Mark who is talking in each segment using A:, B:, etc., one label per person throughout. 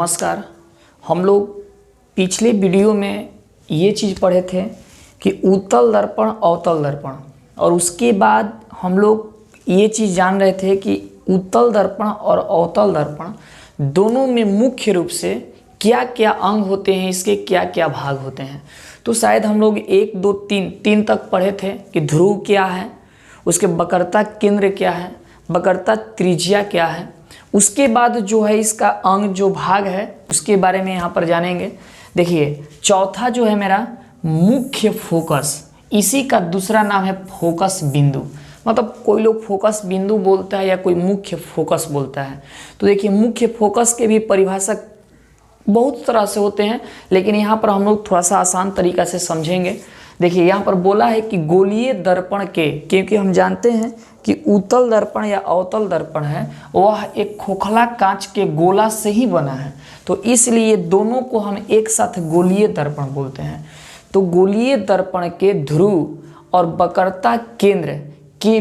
A: नमस्कार। हम लोग पिछले वीडियो में ये चीज़ पढ़े थे कि उत्तल दर्पण अवतल दर्पण, और उसके बाद हम लोग ये चीज़ जान रहे थे कि उत्तल दर्पण और अवतल दर्पण दोनों में मुख्य रूप से क्या क्या अंग होते हैं, इसके क्या क्या भाग होते हैं। तो शायद हम लोग 1, 2, 3 तक पढ़े थे कि ध्रुव क्या है, उसके वक्रता केंद्र क्या है, वक्रता त्रिज्या क्या है। उसके बाद जो है इसका अंग जो भाग है उसके बारे में यहाँ पर जानेंगे। देखिए चौथा जो है मेरा मुख्य फोकस, इसी का दूसरा नाम है फोकस बिंदु। मतलब कोई लोग फोकस बिंदु बोलता है या कोई मुख्य फोकस बोलता है। तो देखिए मुख्य फोकस के भी परिभाषा बहुत तरह से होते हैं, लेकिन यहाँ पर हम लोग थोड़ा सा आसान तरीका से समझेंगे। देखिए यहाँ पर बोला है कि गोलीय दर्पण के, क्योंकि हम जानते हैं कि उत्तल दर्पण या अवतल दर्पण है वह एक खोखला कांच के गोला से ही बना है, तो इसलिए दोनों को हम एक साथ गोलीय दर्पण बोलते हैं। तो गोलीय दर्पण के ध्रुव और वक्रता केंद्र के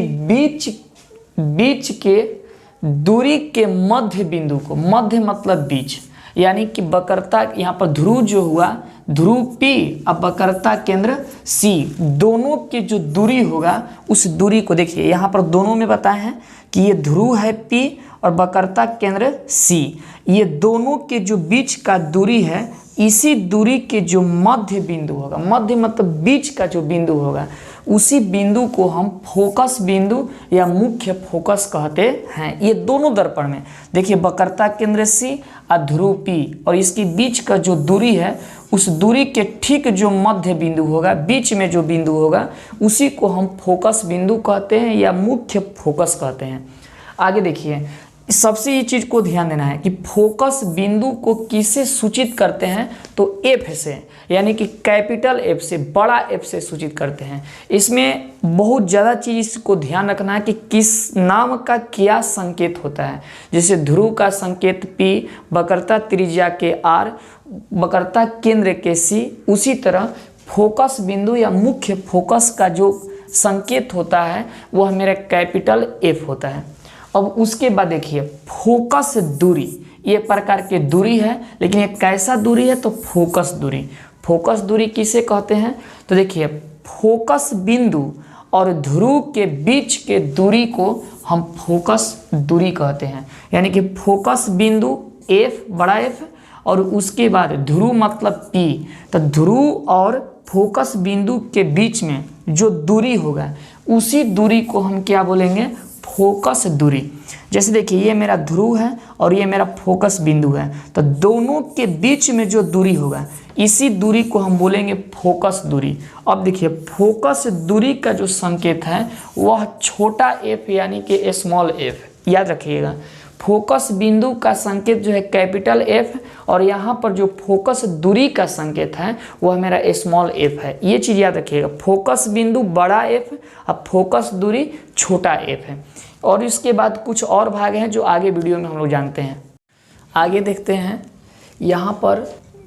A: बीच के दूरी के मध्य बिंदु को, मध्य मतलब बीच, यानी कि वक्रता यहाँ पर ध्रुव जो हुआ, ध्रुव P और वक्रता केंद्र C, दोनों की जो दूरी होगा उस दूरी को देखिए यहाँ पर दोनों में बताए हैं कि ये ध्रुव है P और वक्रता केंद्र C, ये दोनों के जो बीच का दूरी है, इसी दूरी के जो मध्य बिंदु होगा, मध्य मतलब बीच का जो बिंदु होगा, उसी बिंदु को हम फोकस बिंदु या मुख्य फोकस कहते हैं। ये दोनों दर्पण में देखिए वक्रता केंद्र C और ध्रुव P और इसके बीच का जो दूरी है, उस दूरी के ठीक जो मध्य बिंदु होगा, बीच में जो बिंदु होगा, उसी को हम फोकस बिंदु कहते हैं या मुख्य फोकस कहते हैं। आगे देखिए सबसे ये चीज़ को ध्यान देना है कि फोकस बिंदु को किससे सूचित करते हैं, तो F से, यानी कि कैपिटल F से, बड़ा F से सूचित करते हैं। इसमें बहुत ज़्यादा चीज़ को ध्यान रखना है कि किस नाम का क्या संकेत होता है। जैसे ध्रुव का संकेत P, वक्रता त्रिज्या के R, वक्रता केंद्र के C, उसी तरह फोकस बिंदु या मुख्य फोकस का जो संकेत होता है वह मेरा कैपिटल F होता है। अब उसके बाद देखिए फोकस दूरी, ये प्रकार के दूरी है, लेकिन ये कैसा दूरी है, तो फोकस दूरी। फोकस दूरी किसे कहते हैं, तो देखिए फोकस बिंदु और ध्रुव के बीच के दूरी को हम फोकस दूरी कहते हैं। यानी कि फोकस बिंदु F, बड़ा F, और उसके बाद ध्रुव मतलब P, तो ध्रुव और फोकस बिंदु के बीच में जो दूरी होगा उसी दूरी को हम क्या बोलेंगे, फोकस दूरी। जैसे देखिए ये मेरा ध्रुव है और ये मेरा फोकस बिंदु है, तो दोनों के बीच में जो दूरी होगा इसी दूरी को हम बोलेंगे फोकस दूरी। अब देखिए फोकस दूरी का जो संकेत है वह छोटा f यानी कि स्मॉल f, याद रखिएगा। फोकस बिंदु का संकेत जो है कैपिटल F, और यहाँ पर जो फोकस दूरी का संकेत है वह मेरा स्मॉल f है। ये चीज़ याद रखिएगा, फोकस बिंदु बड़ा F और फोकस दूरी छोटा f है। और इसके बाद कुछ और भाग हैं जो आगे वीडियो में हम लोग जानते हैं। आगे देखते हैं, यहाँ पर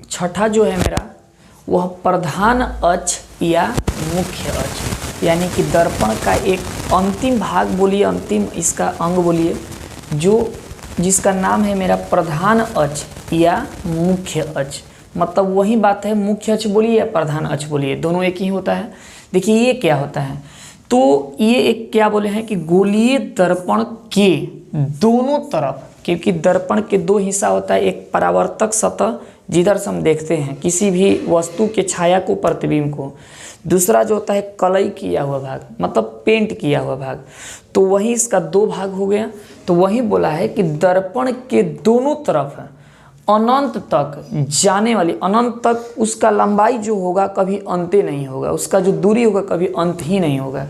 A: छठा जो है मेरा वह प्रधान अक्ष या मुख्य अक्ष, यानी कि दर्पण का एक अंतिम भाग बोलिए, अंतिम इसका अंग बोलिए, जो जिसका नाम है मेरा प्रधान अक्ष या मुख्य अक्ष। मतलब वही बात है, मुख्य अक्ष बोलिए या प्रधान अक्ष बोलिए, दोनों एक ही होता है। देखिए ये क्या होता है, तो ये एक क्या बोले हैं कि गोलीय दर्पण के दोनों तरफ, क्योंकि दर्पण के दो हिस्सा होता है, एक परावर्तक सतह जिधर से हम देखते हैं किसी भी वस्तु के छाया को, प्रतिबिंब को, दूसरा जो होता है कलई किया हुआ भाग मतलब पेंट किया हुआ भाग। तो वही इसका दो भाग हो गया। तो वही बोला है कि दर्पण के दोनों तरफ अनंत तक जाने वाली, अनंत तक उसका लंबाई जो होगा कभी अंत नहीं होगा, उसका जो दूरी होगा कभी अंत ही नहीं होगा।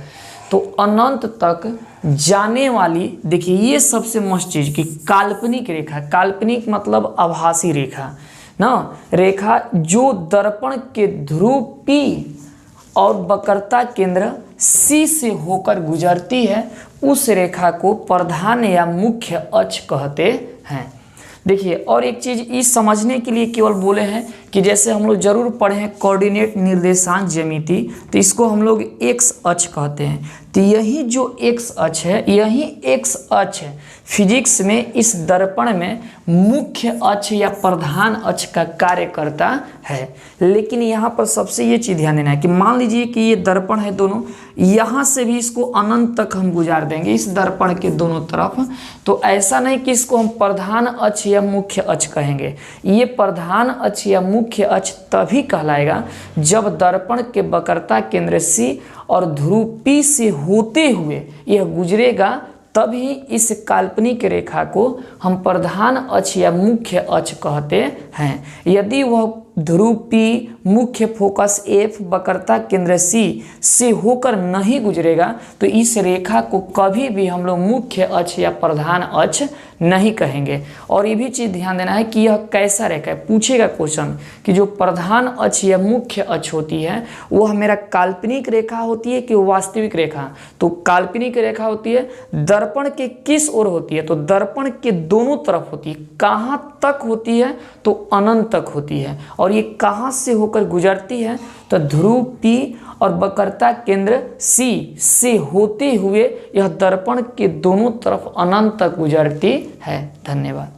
A: तो अनंत तक जाने वाली, देखिए ये सबसे मस्त चीज़ कि काल्पनिक रेखा, काल्पनिक मतलब आभासी रेखा ना, रेखा जो दर्पण के ध्रुव P और वक्रता केंद्र C से होकर गुजरती है, उस रेखा को प्रधान या मुख्य अक्ष कहते हैं। देखिए, और एक चीज़ इस समझने के लिए केवल बोले हैं कि जैसे हम लोग जरूर पढ़े हैं कोऑर्डिनेट निर्देशांक ज्यामिति, तो इसको हम लोग एक्स अक्ष कहते हैं। तो यही जो एक्स अक्ष है, यही एक्स अक्ष है फिजिक्स में इस दर्पण में मुख्य अक्ष या प्रधान अक्ष का कार्य करता है। लेकिन यहाँ पर सबसे ये चीज़ ध्यान देना है कि मान लीजिए कि ये दर्पण है दोनों, यहाँ से भी इसको अनंत तक हम गुजार देंगे इस दर्पण के दोनों तरफ, तो ऐसा नहीं कि इसको हम प्रधान अक्ष या मुख्य अक्ष कहेंगे। ये प्रधान अक्ष या मुख्य अक्ष तभी कहलाएगा जब दर्पण के वक्रता केंद्र सी और ध्रुव P से होते हुए यह गुजरेगा, तभी इस काल्पनिक रेखा को हम प्रधान अक्ष या मुख्य अक्ष कहते हैं। यदि वह ध्रुव P मुख्य फोकस F वक्रता केंद्र C से होकर नहीं गुजरेगा तो इस रेखा को कभी भी हम लोग मुख्य अक्ष या प्रधान अक्ष नहीं कहेंगे। और ये भी चीज़ ध्यान देना है कि यह कैसा रेखा है, पूछेगा क्वेश्चन कि जो प्रधान अक्ष या मुख्य अक्ष होती है वह मेरा काल्पनिक रेखा होती है कि वास्तविक रेखा। तो काल्पनिक रेखा होती है, दर्पण के किस ओर होती है, तो दर्पण के दोनों तरफ होती है। कहाँ तक होती है, तो अनंत तक होती है। और ये कहाँ से होकर गुजरती है, तो ध्रुव P और वक्रता केंद्र C से होते हुए यह दर्पण के दोनों तरफ अनंत तक गुजरती है। धन्यवाद।